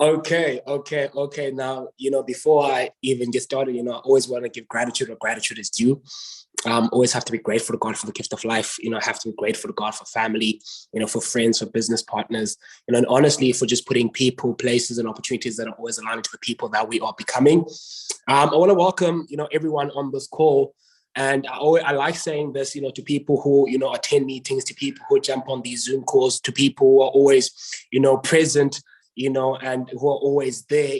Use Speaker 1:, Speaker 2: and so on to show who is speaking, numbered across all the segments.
Speaker 1: Okay. Now, before I even get started, I always want to give gratitude where gratitude is due. Always have to be grateful to God for the gift of life. I have to be grateful to God for family, for friends, for business partners, and honestly, for just putting people, places, and opportunities that are always aligning to the people that we are becoming. I want to welcome, everyone on this call. And I like saying this, to people who, attend meetings, to people who jump on these Zoom calls, to people who are always, present, and who are always there,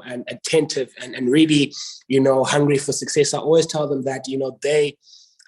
Speaker 1: and attentive and really, hungry for success. I always tell them that, they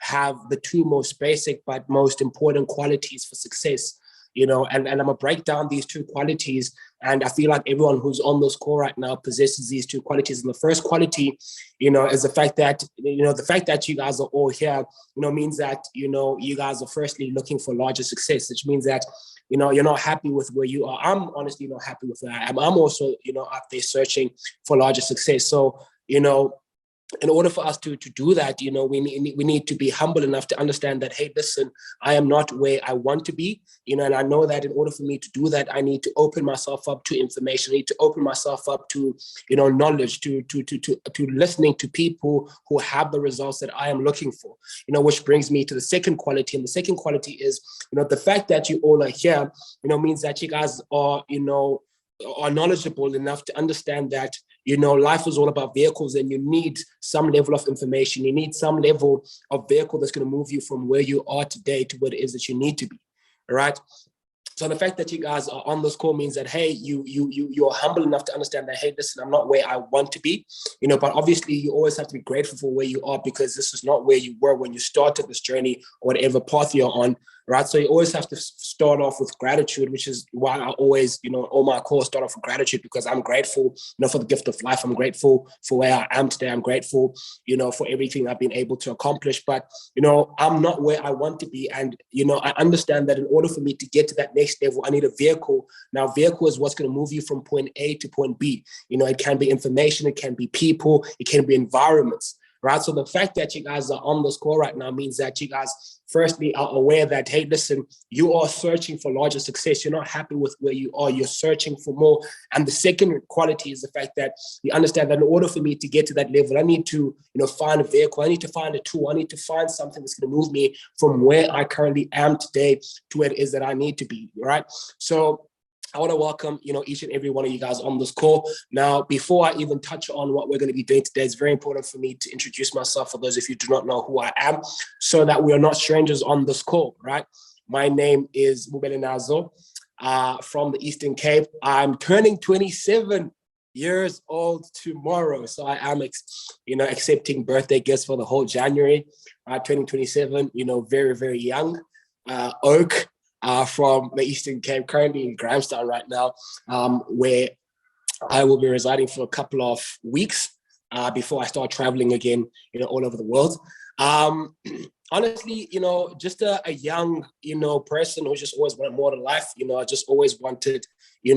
Speaker 1: have the two most basic but most important qualities for success, and I'm gonna break down these two qualities. And I feel like everyone who's on this call right now possesses these two qualities. And the first quality, is the fact that, you guys are all here, means that, you guys are firstly looking for larger success, which means that, you're not happy with where you are. I'm honestly not happy with where I am. I'm also, out there searching for larger success. So, in order for us to do that, we need to be humble enough to understand that, hey, listen, I am not where I want to be, and I know that in order for me to do that, I need to open myself up to information. I need to open myself up to, knowledge, to listening to people who have the results that I am looking for, which brings me to the second quality. And the second quality is, the fact that you all are here, means that you guys are, are knowledgeable enough to understand that, life is all about vehicles, and you need some level of information. You need some level of vehicle that's going to move you from where you are today to where it is that you need to be. All right. So the fact that you guys are on this call means that, hey, you're humble enough to understand that, hey, listen, I'm not where I want to be, but obviously you always have to be grateful for where you are, because this is not where you were when you started this journey or whatever path you're on, right? So you always have to start off with gratitude, which is why I always, all my calls start off with gratitude, because I'm grateful, for the gift of life. I'm grateful for where I am today. I'm grateful, for everything I've been able to accomplish, but, I'm not where I want to be. And, I understand that in order for me to get to that next level, I need a vehicle. Now, vehicle is what's going to move you from point A to point B. It can be information, it can be people, it can be environments, right? So the fact that you guys are on this call right now means that you guys firstly are aware that, hey, listen, you are searching for larger success. You're not happy with where you are. You're searching for more. And the second quality is the fact that you understand that in order for me to get to that level, I need to, find a vehicle. I need to find a tool. I need to find something that's going to move me from where I currently am today to where it is that I need to be, right? So I want to welcome, each and every one of you guys on this call. Now, before I even touch on what we're going to be doing today, it's very important for me to introduce myself for those of you who do not know who I am, so that we are not strangers on this call, right? My name is Mubele Nazo from the Eastern Cape. I'm turning 27 years old tomorrow. So I am, accepting birthday gifts for the whole January, turning 27, very, very young. Oak. From the Eastern Cape, currently in Grahamstown right now, where I will be residing for a couple of weeks before I start traveling again, all over the world. Honestly, just a young, person who just always wanted more to life. I just always wanted, a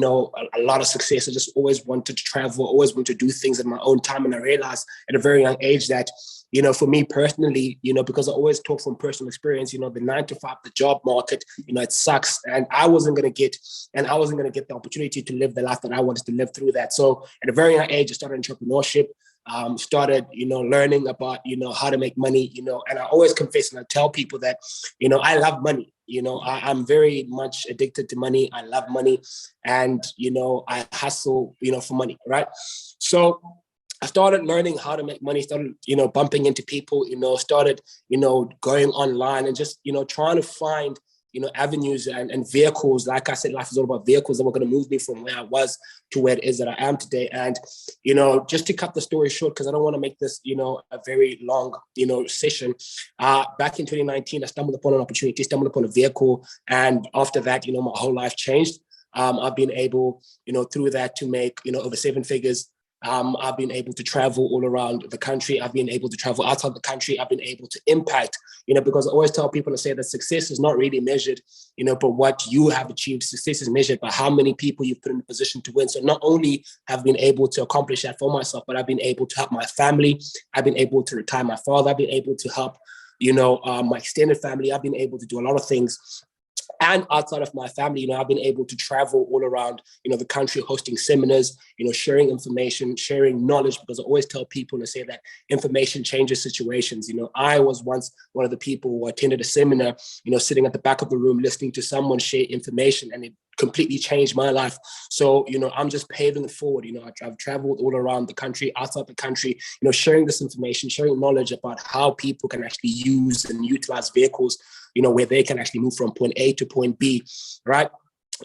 Speaker 1: lot of success. I just always wanted to travel, always wanted to do things at my own time. And I realized at a very young age that, for me personally, because I always talk from personal experience, the 9 to 5, the job market, it sucks. And I wasn't going to get the opportunity to live the life that I wanted to live through that. So at a very young age, I started entrepreneurship. Started, learning about, how to make money, and I always confess and I tell people that, I love money. I'm very much addicted to money. I love money, and, I hustle, for money, right? So I started learning how to make money, started, bumping into people, started, going online and just, trying to find, avenues and vehicles. Like I said, life is all about vehicles that were going to move me from where I was to where it is that I am today. And, just to cut the story short, because I don't want to make this, a very long, session. Back in 2019, I stumbled upon an opportunity, stumbled upon a vehicle. And after that, my whole life changed. I've been able, through that to make, over 7 figures. I've been able to travel all around the country. I've been able to travel outside the country. I've been able to impact, because I always tell people to say that success is not really measured, but what you have achieved. Success is measured by how many people you've put in a position to win. So not only have I been able to accomplish that for myself, but I've been able to help my family. I've been able to retire my father. I've been able to help, my extended family. I've been able to do a lot of things And outside of my family, I've been able to travel all around, the country, hosting seminars, sharing information, sharing knowledge, because I always tell people to say that information changes situations. I was once one of the people who attended a seminar, sitting at the back of the room, listening to someone share information, and it completely changed my life. So, I'm just paving it forward. I've traveled all around the country, outside the country, sharing this information, sharing knowledge about how people can actually use and utilize vehicles, where they can actually move from point A to point B, right?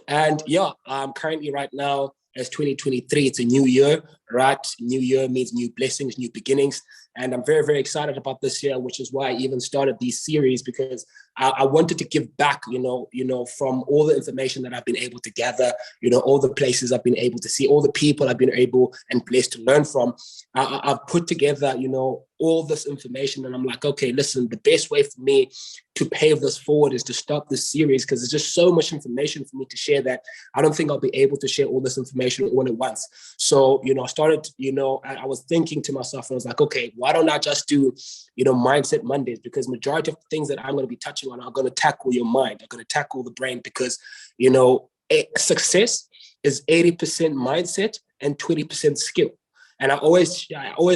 Speaker 1: And yeah, currently right now, as 2023, it's a new year, right? New year means new blessings, new beginnings. And I'm very, very excited about this year, which is why I even started these series, because I wanted to give back, from all the information that I've been able to gather, all the places I've been able to see, all the people I've been able and blessed to learn from. I've put together, all this information, and I'm like, okay, listen, the best way for me to pave this forward is to start this series, because there's just so much information for me to share that I don't think I'll be able to share all this information all at once. So, I started, I was thinking to myself, and I was like, okay, why don't I just do, Mindset Mondays? Because majority of the things that I'm going to be touching on are going to tackle your mind, are going to tackle the brain, because, success is 80% mindset and 20% skill. And I always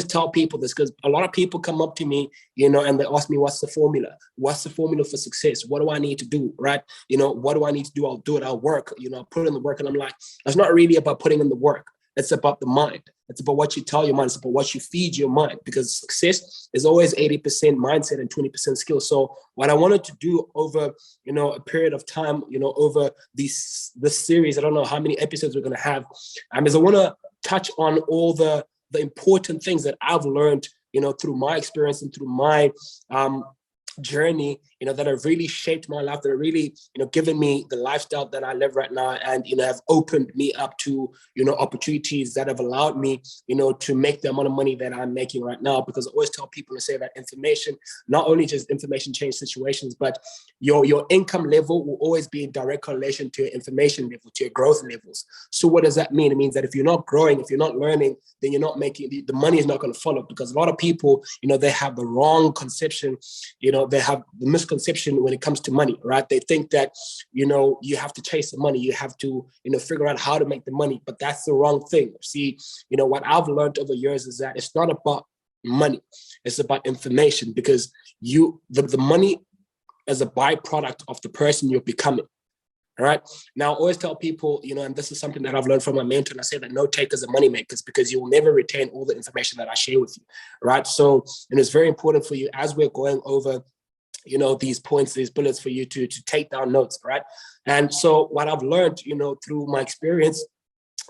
Speaker 1: tell people this, because a lot of people come up to me, and they ask me, what's the formula? What's the formula for success? What do I need to do? Right? What do I need to do? I'll do it. I'll work, I'll put in the work. And I'm like, it's not really about putting in the work. It's about the mind. It's about what you tell your mind. It's about what you feed your mind, because success is always 80% mindset and 20% skill. So what I wanted to do over, a period of time, over this series, I don't know how many episodes we're going to have, is I want to touch on all the important things that I've learned, through my experience and through my journey, that have really shaped my life, that have really, given me the lifestyle that I live right now, and, have opened me up to, opportunities that have allowed me, to make the amount of money that I'm making right now. Because I always tell people to say that information, not only just information change situations, but your income level will always be in direct correlation to your information level, to your growth levels. So what does that mean? It means that if you're not growing, if you're not learning, then you're not making, the money is not going to follow. Because a lot of people, they have the wrong conception, they have the misconception when it comes to money, right? They think that, you have to chase the money, you have to, figure out how to make the money, but that's the wrong thing. See, what I've learned over years is that it's not about money, it's about information, because the money is a byproduct of the person you're becoming. All right. Now, I always tell people, and this is something that I've learned from my mentor, and I say that no takers are money makers, because you will never retain all the information that I share with you. Right. So, and it's very important for you, as we're going over, these points, these bullets, for you to take down notes. Right. And so what I've learned, through my experience,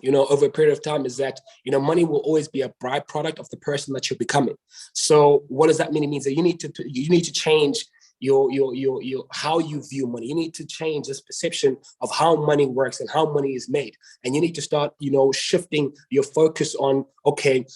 Speaker 1: over a period of time, is that, money will always be a byproduct of the person that you're becoming. So what does that mean? It means that you need to change your how you view money. You need to change this perception of how money works and how money is made. And you need to start, shifting your focus on, okay,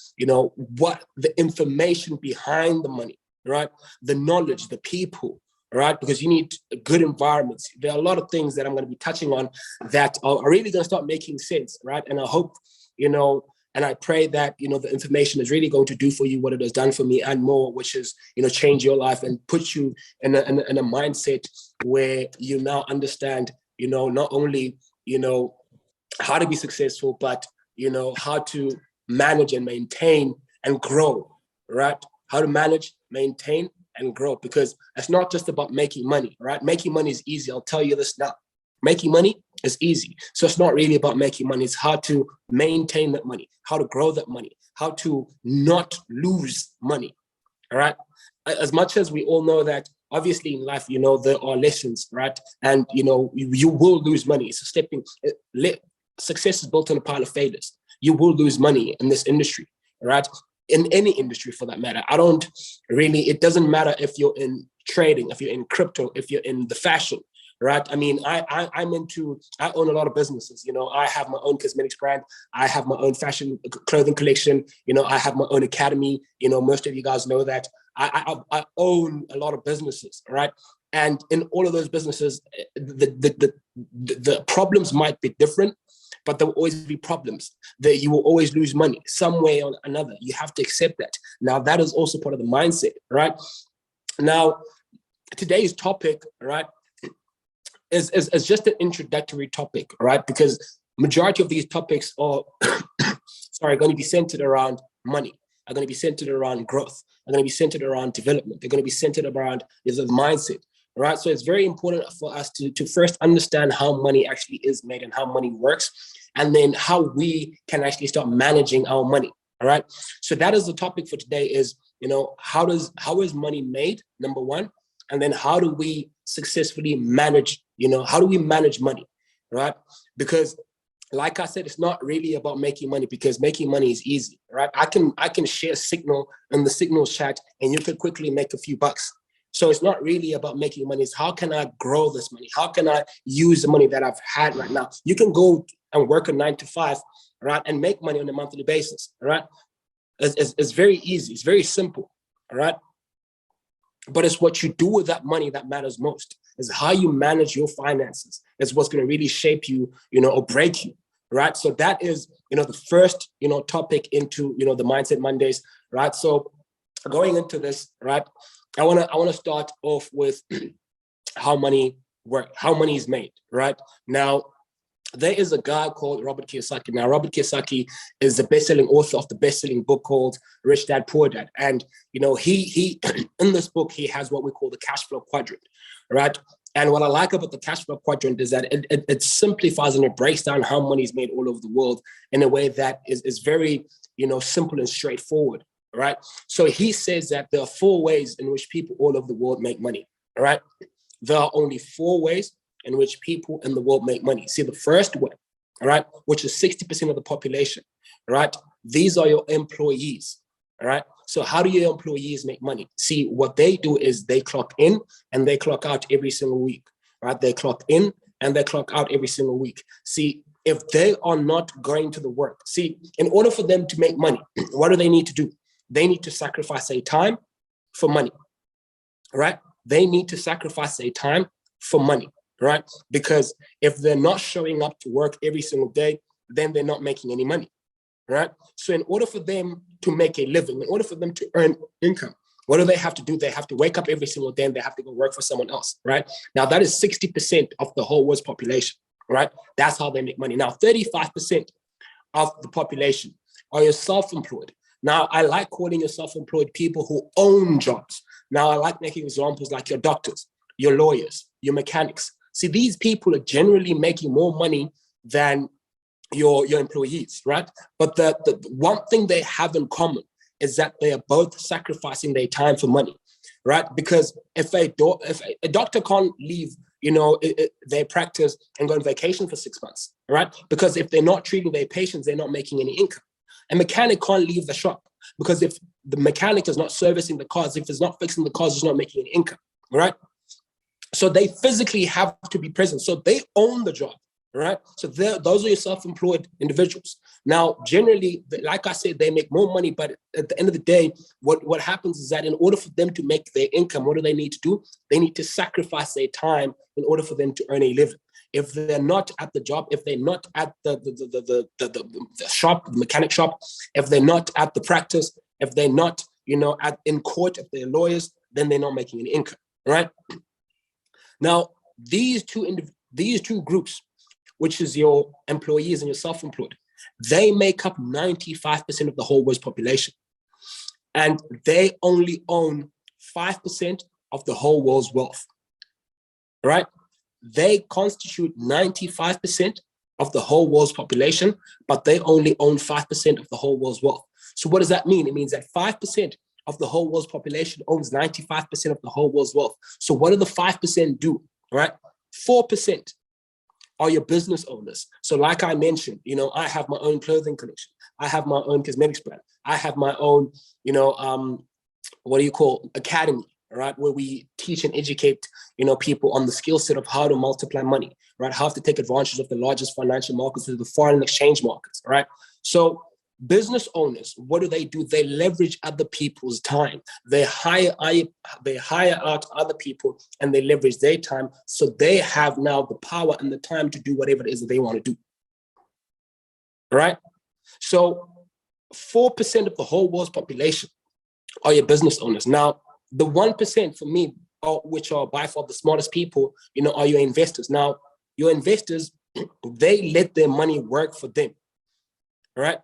Speaker 1: what the information behind the money, right? The knowledge, the people, right? Because you need good environments. There are a lot of things that I'm going to be touching on that are really going to start making sense, right? And I hope, and I pray that, the information is really going to do for you what it has done for me and more, which is, change your life and put you in a mindset where you now understand, not only, how to be successful, but, how to manage and maintain and grow, right? How to manage, maintain, and grow, because it's not just about making money, right? Making money is easy. I'll tell you this now. Making money is easy. So it's not really about making money. It's how to maintain that money, how to grow that money, how to not lose money. All right. As much as we all know that, obviously in life, there are lessons, right? And, you will lose money. It's a success is built on a pile of failures. You will lose money in this industry, right? In any industry for that matter. It doesn't matter if you're in trading, if you're in crypto, if you're in the fashion, right? I mean, I own a lot of businesses. I have my own cosmetics brand. I have my own fashion clothing collection. I have my own academy. Most of you guys know that. I own a lot of businesses, right? And in all of those businesses, the problems might be different, but there will always be problems. That you will always lose money some way or another. You have to accept that. Now, that is also part of the mindset, right? Now, today's topic, right, is just an introductory topic, right? Because majority of these topics are sorry, going to be centered around money, are going to be centered around growth, are going to be centered around development, they're going to be centered around the mindset. Right. So it's very important for us to first understand how money actually is made and how money works, and then how we can actually start managing our money. All right. So that is the topic for today is, how is money made, number one, and then how do we successfully manage, how do we manage money, right? Because like I said, it's not really about making money, because making money is easy, right? I can share a signal in the signals chat and you can quickly make a few bucks. So it's not really about making money. It's how can I grow this money? How can I use the money that I've had right now? You can go and work a 9 to 5, right, and make money on a monthly basis, all right? It's very easy. It's very simple, all right? But it's what you do with that money that matters most. Is how you manage your finances. Is what's going to really shape you, or break you, right? So that is, the first, topic into, the Mindset Mondays, right? So going into this, right, I want to start off with how money works, how money is made, right? Now, there is a guy called Robert Kiyosaki. Now, Robert Kiyosaki is the best-selling author of the best-selling book called Rich Dad, Poor Dad. And, he in this book, he has what we call the cash flow quadrant, right? And what I like about the cash flow quadrant is that it simplifies and it breaks down how money is made all over the world in a way that is very, simple and straightforward, right? So he says that there are 4 ways in which people all over the world make money, all right? There are only 4 ways in which people in the world make money. See, the first way, all right, which is 60% of the population, right? These are your employees, all right? So how do your employees make money? See, what they do is they clock in and they clock out every single week, right? They clock in and they clock out every single week. See, if they are not going to the work, see, in order for them to make money, what do they need to do? They need to sacrifice their time for money, right? They need to sacrifice their time for money, right? Because if they're not showing up to work every single day, then they're not making any money, right? So in order for them to make a living, in order for them to earn income, what do they have to do? They have to wake up every single day and they have to go work for someone else, right? Now, that is 60% of the whole world's population, right? That's how they make money. Now, 35% of the population are your self-employed. Now, I like calling your self-employed people who own jobs. Now, I like making examples like your doctors, your lawyers, your mechanics. See, these people are generally making more money than your employees, right? But the one thing they have in common is that they are both sacrificing their time for money, right? Because if a doctor can't leave, their practice and go on vacation for 6 months, right? Because if they're not treating their patients, they're not making any income. A mechanic can't leave the shop because if the mechanic is not servicing the cars, if it's not fixing the cars, it's not making any income, right? So they physically have to be present. So they own the job, right? So those are your self-employed individuals. Now, generally, like I said, they make more money, but at the end of the day, what happens is that in order for them to make their income, what do they need to do? They need to sacrifice their time in order for them to earn a living. If they're not at the job, if they're not at the shop, the mechanic shop, if they're not at the practice, if they're not, in court, if they're lawyers, then they're not making any income, right? Now, these two groups, which is your employees and your self-employed, they make up 95% of the whole world's population. And they only own 5% of the whole world's wealth, right? They constitute 95% of the whole world's population, but they only own 5% of the whole world's wealth. So what does that mean? It means that 5% of the whole world's population owns 95% of the whole world's wealth. So what do the 5% do, right? 4% are your business owners. So like I mentioned, I have my own clothing collection. I have my own cosmetics brand. I have my own, academy, right? Where we teach and educate, people on the skill set of how to multiply money, right? How to take advantage of the largest financial markets, the foreign exchange markets, right? So business owners, what do? They leverage other people's time. They hire out other people and they leverage their time. So they have now the power and the time to do whatever it is that they want to do. Right? So 4% of the whole world's population are your business owners. Now, the 1% for me, or which are by far the smartest people, are your investors. Now, your investors, they let their money work for them, all right?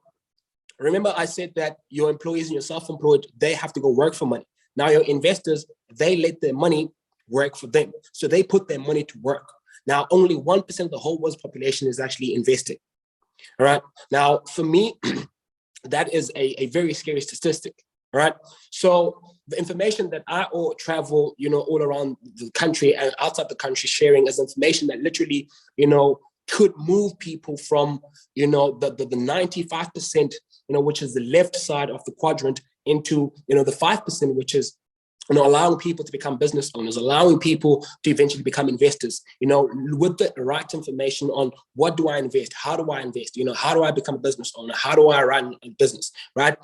Speaker 1: Remember, I said that your employees and your self-employed, they have to go work for money. Now, your investors, they let their money work for them. So they put their money to work. Now, only 1% of the whole world's population is actually investing. All right. Now, for me, that is a very scary statistic. All right. So the information that I all travel, all around the country and outside the country sharing is information that literally, could move people from, the 95%, which is the left side of the quadrant into, the 5%, which is, allowing people to become business owners, allowing people to eventually become investors, with the right information on what do I invest? How do I invest? How do I become a business owner? How do I run a business, right?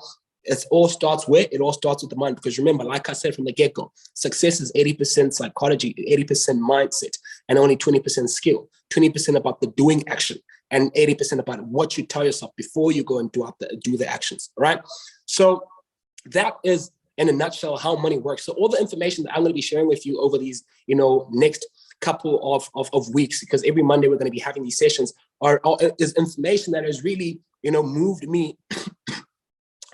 Speaker 1: It all starts with the mind, because remember, like I said from the get-go, success is 80% psychology, 80% mindset, and only 20% skill, 20% about the doing action, and 80% about what you tell yourself before you go and do the actions, right? So that is, in a nutshell, how money works. So all the information that I'm going to be sharing with you over these, next couple of weeks, because every Monday we're going to be having these sessions, is information that has really, moved me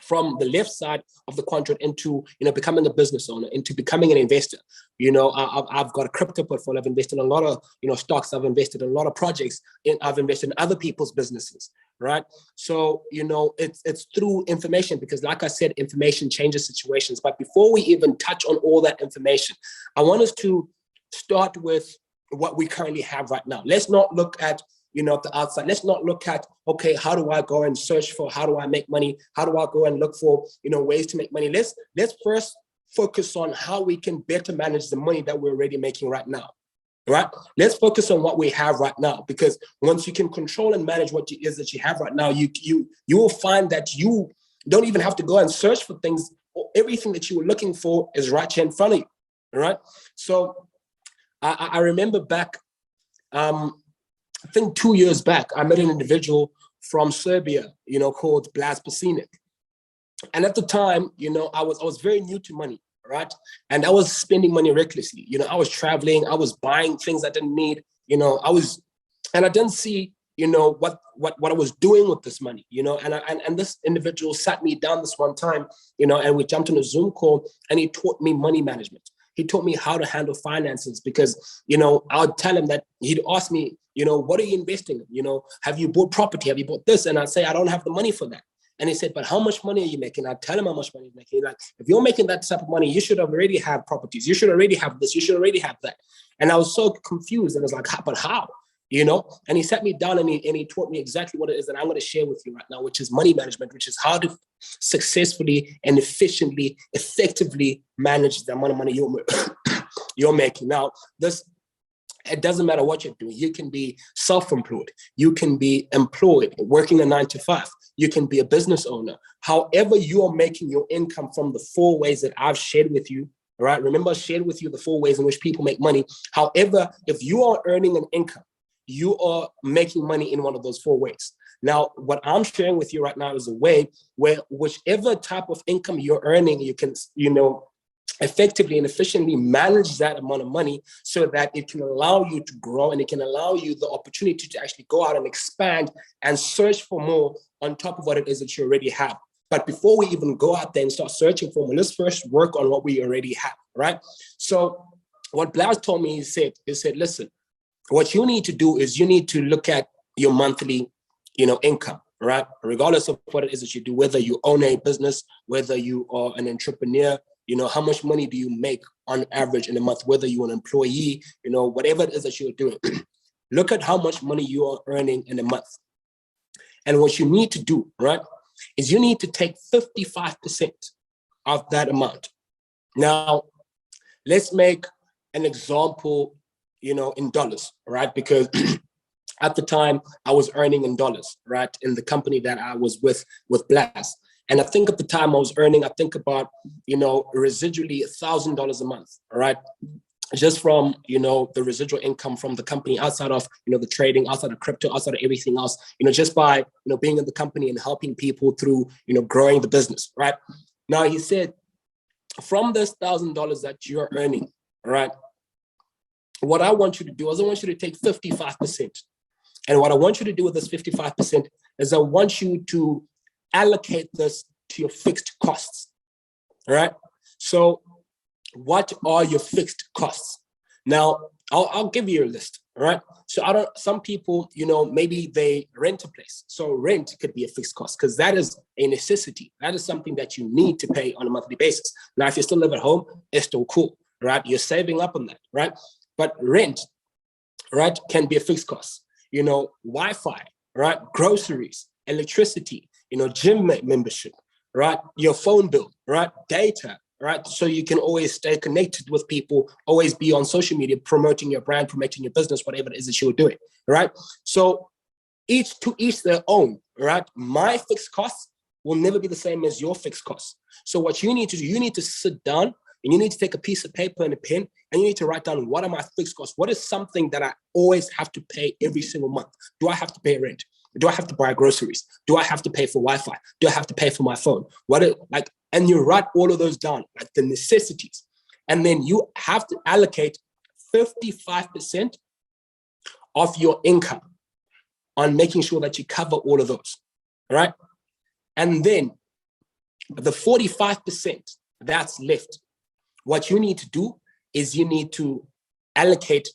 Speaker 1: from the left side of the quadrant into, becoming a business owner, into becoming an investor. I've got a crypto portfolio. I've invested in a lot of, stocks. I've invested in a lot of projects. I've invested in other people's businesses, right? So, it's through information, because like I said, information changes situations. But before we even touch on all that information, I want us to start with what we currently have right now. Let's not look at the outside. Let's not look at, okay, how do I go and search for, how do I make money? How do I go and look for, ways to make money? Let's first focus on how we can better manage the money that we're already making right now, right? Let's focus on what we have right now, because once you can control and manage what it is that you have right now, you will find that you don't even have to go and search for things. Everything that you were looking for is right here in front of you, all right? So I remember back, I think 2 years back, I met an individual from Serbia, called Blas Pasinic. And at the time, I was very new to money, right? And I was spending money recklessly. I was traveling, I was buying things I didn't need, and I didn't see, what I was doing with this money, and this individual sat me down this one time, and we jumped on a Zoom call, and he taught me money management. He taught me how to handle finances, because, I'd tell him that, he'd ask me, what are you investing in? Have you bought property? Have you bought this? And I'd say, I don't have the money for that. And he said, but how much money are you making? I'd tell him how much money he's making. Like, if you're making that type of money, you should already have properties. You should already have this. You should already have that. And I was so confused. And I was like, but how? And he sat me down and he taught me exactly what it is that I'm going to share with you right now, which is money management, which is how to successfully and efficiently, effectively manage the amount of money you're making. Now, it doesn't matter what you're doing. You can be self-employed. You can be employed, working a 9 to 5. You can be a business owner. However you are making your income from the 4 ways that I've shared with you, all right? Remember, I shared with you the 4 ways in which people make money. However, if you are earning an income, you are making money in one of those 4 ways. Now, what I'm sharing with you right now is a way where whichever type of income you're earning, you can, effectively and efficiently manage that amount of money so that it can allow you to grow, and it can allow you the opportunity to actually go out and expand and search for more on top of what it is that you already have. But before we even go out there and start searching for more, let's first work on what we already have, right? So what Blas told me, he said, listen, what you need to do is you need to look at your monthly, income, right? Regardless of what it is that you do, whether you own a business, whether you are an entrepreneur, how much money do you make on average in a month, whether you're an employee, whatever it is that you're doing. Look at how much money you are earning in a month. And what you need to do, right, is you need to take 55% of that amount. Now, let's make an example, in dollars, right? Because at the time I was earning in dollars, right? In the company that I was with Blas. And I think at the time I was earning, I think about, residually $1,000 a month, all right? Just from, the residual income from the company outside of, the trading, outside of crypto, outside of everything else, just by, being in the company and helping people through, growing the business, right? Now, he said, from this $1,000 that you're earning, all right? What I want you to do is I want you to take 55%. And what I want you to do with this 55% is I want you to allocate this to your fixed costs, all right? So what are your fixed costs? Now, I'll give you a list, all right? So some people, maybe they rent a place. So rent could be a fixed cost because that is a necessity. That is something that you need to pay on a monthly basis. Now, if you still live at home, it's still cool, right? You're saving up on that, right? But rent, right, can be a fixed cost. Wi-Fi, right? Groceries, electricity, gym membership, right? Your phone bill, right? Data, right? So you can always stay connected with people, always be on social media, promoting your brand, promoting your business, whatever it is that you're doing, right? So each their own, right? My fixed costs will never be the same as your fixed costs. So what you need to do, you need to sit down and you need to take a piece of paper and a pen and you need to write down, what are my fixed costs? What is something that I always have to pay every single month? Do I have to pay rent? Do I have to buy groceries? Do I have to pay for Wi-Fi? Do I have to pay for my phone? And you write all of those down, like the necessities. And then you have to allocate 55% of your income on making sure that you cover all of those, all right? And then the 45% that's left, what you need to do is you need to allocate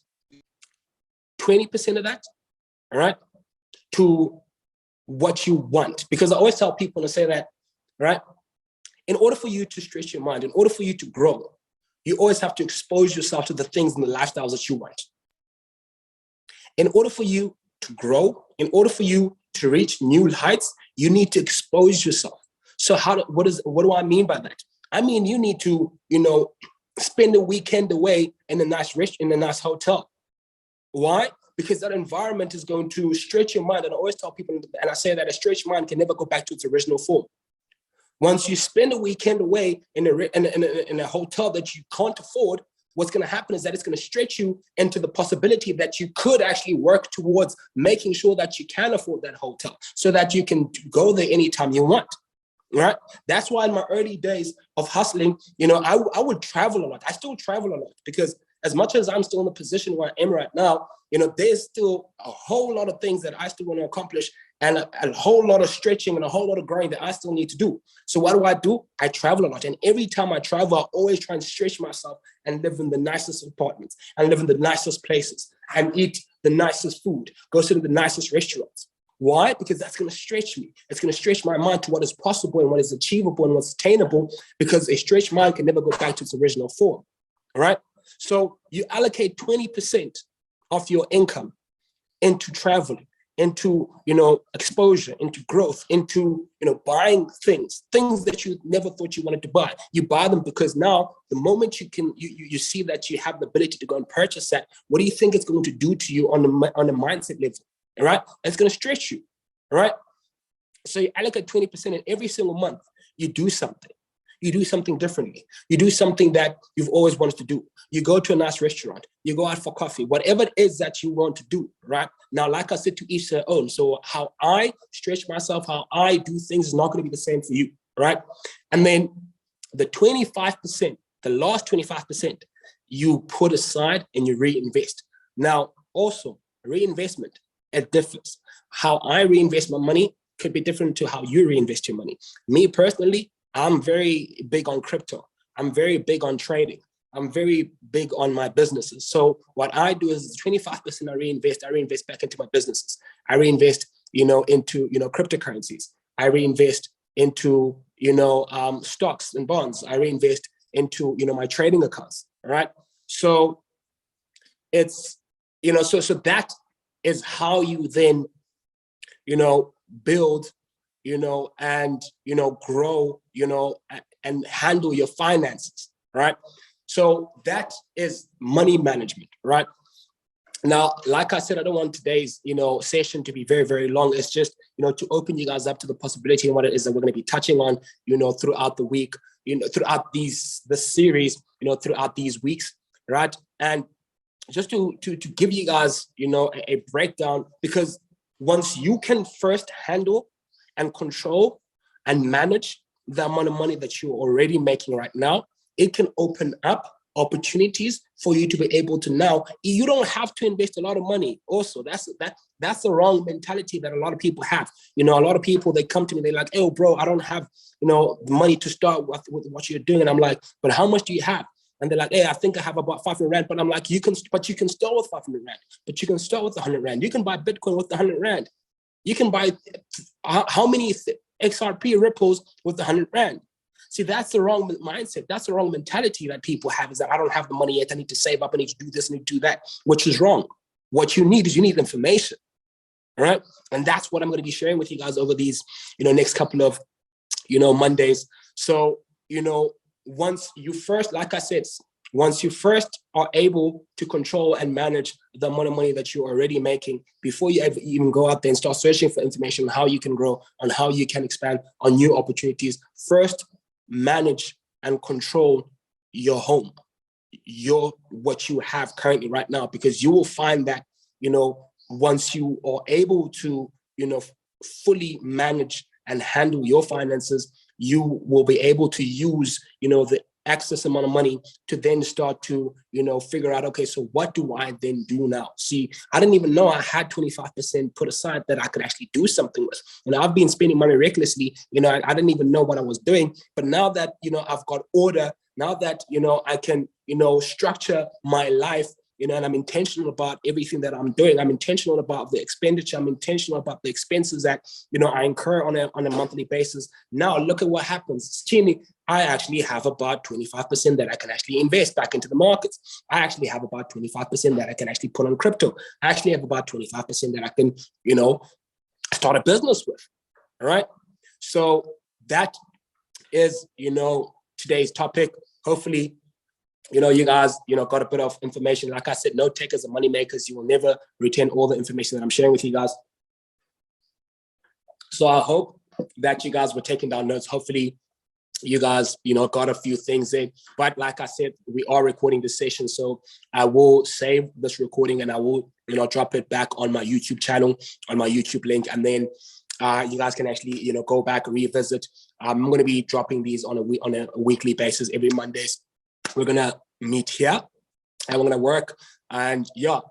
Speaker 1: 20% of that, all right, to what you want. Because I always tell people to say that, right, in order for you to stretch your mind, in order for you to grow, you always have to expose yourself to the things and the lifestyles that you want. In order for you to grow, in order for you to reach new heights, you need to expose yourself. So what do I mean by that? I mean, you need to, spend a weekend away in a nice hotel. Why? Because that environment is going to stretch your mind. And I always tell people, and I say that a stretched mind can never go back to its original form. Once you spend a weekend away in a hotel that you can't afford, what's going to happen is that it's going to stretch you into the possibility that you could actually work towards making sure that you can afford that hotel so that you can go there anytime you want. Right? That's why in my early days of hustling, I would travel a lot. I still travel a lot because as much as I'm still in the position where I am right now, there's still a whole lot of things that I still want to accomplish and a whole lot of stretching and a whole lot of growing that I still need to do. So what do? I travel a lot. And every time I travel, I always try and stretch myself and live in the nicest apartments and live in the nicest places and eat the nicest food, go to the nicest restaurants. Why? Because that's going to stretch me. It's going to stretch my mind to what is possible and what is achievable and what's attainable, because a stretched mind can never go back to its original form. All right? So you allocate 20% of your income into traveling, into, exposure, into growth, into, buying things that you never thought you wanted to buy. You buy them because now the moment you see that you have the ability to go and purchase that, what do you think it's going to do to you on the mindset level? All right? It's going to stretch you. All right? So you allocate 20%, and every single month you do something. You do something differently. You do something that you've always wanted to do. You go to a nice restaurant. You go out for coffee. Whatever it is that you want to do, right? Now, like I said, to each their own. So how I stretch myself, how I do things is not going to be the same for you, right? And then the 25%, the last 25%, you put aside and you reinvest. Now, also, reinvestment, it differs. How I reinvest my money could be different to how you reinvest your money. Me personally, I'm very big on crypto. I'm very big on trading. I'm very big on my businesses. So what I do is 25% I reinvest back into my businesses. I reinvest, into, cryptocurrencies. I reinvest into, stocks and bonds. I reinvest into, my trading accounts. All right. So it's, so that is how you then, build, and, grow, and handle your finances, right? So that is money management, right? Now, like I said, I don't want today's, session to be very, very long. It's just, to open you guys up to the possibility and what it is that we're going to be touching on, throughout the week, throughout this series, throughout these weeks, right? And just to give you guys, a breakdown, because once you can first handle and control and manage the amount of money that you're already making right now, it can open up opportunities for you to be able to now, you don't have to invest a lot of money. Also, that's the wrong mentality that a lot of people have. A lot of people, they come to me, they're like, oh, bro, I don't have, the money to start with what you're doing. And I'm like, but how much do you have? And they're like, hey, I think I have about 500 Rand. But I'm like, you can start with 500 Rand, but you can start with 100 Rand. You can buy Bitcoin with 100 Rand. You can buy how many XRP ripples with 100 Rand. See, that's the wrong mindset. That's the wrong mentality that people have, is that I don't have the money yet. I need to save up. I need to do this. I need to do that, which is wrong. What you need is information. All right. And that's what I'm going to be sharing with you guys over these, next couple of, Mondays. So, once you first, like I said, once you first are able to control and manage the amount of money that you're already making, before you ever even go out there and start searching for information on how you can grow, on how you can expand, on new opportunities, first manage and control your home, what you have currently right now, because you will find that, once you are able to, fully manage and handle your finances, you will be able to use, the excess amount of money to then start to, figure out, okay, so what do I then do now? See, I didn't even know I had 25% put aside that I could actually do something with. I've been spending money recklessly. I didn't even know what I was doing. But now that, I've got order, now that, I can, structure my life, and I'm intentional about everything that I'm doing. I'm intentional about the expenditure. I'm intentional about the expenses that, I incur on a monthly basis. Now, look at what happens. Chini, I actually have about 25% that I can actually invest back into the markets. I actually have about 25% that I can actually put on crypto. I actually have about 25% that I can, start a business with. All right. So that is, today's topic. Hopefully, you guys, got a bit of information. Like I said, note takers and money makers, you will never retain all the information that I'm sharing with you guys. So I hope that you guys were taking down notes. Hopefully you guys, got a few things in. But like I said, we are recording this session. So I will save this recording and I will, drop it back on my YouTube channel, on my YouTube link. And then you guys can actually, go back, revisit. I'm going to be dropping these on a weekly basis every Mondays. We're going to meet here and we're going to work and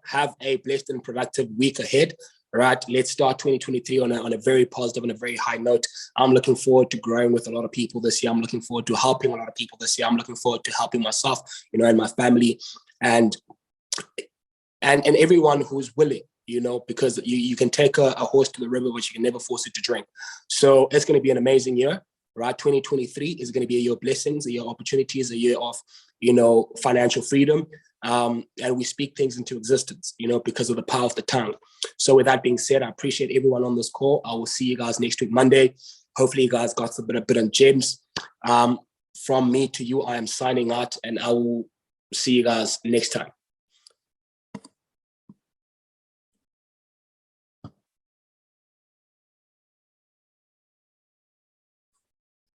Speaker 1: have a blessed and productive week ahead. All right, let's start 2023 on a very positive and a very high note. I'm looking forward to growing with a lot of people this year. I'm looking forward to helping a lot of people this year. I'm looking forward to helping myself, and my family and everyone who's willing, because you can take a horse to the river, but you can never force it to drink. So it's going to be an amazing year. Right, 2023 is going to be a year of blessings, a year of opportunities, a year of, financial freedom. And we speak things into existence, because of the power of the tongue. So with that being said, I appreciate everyone on this call. I will see you guys next week, Monday. Hopefully you guys got a bit of gems. From me to you, I am signing out and I will see you guys next time.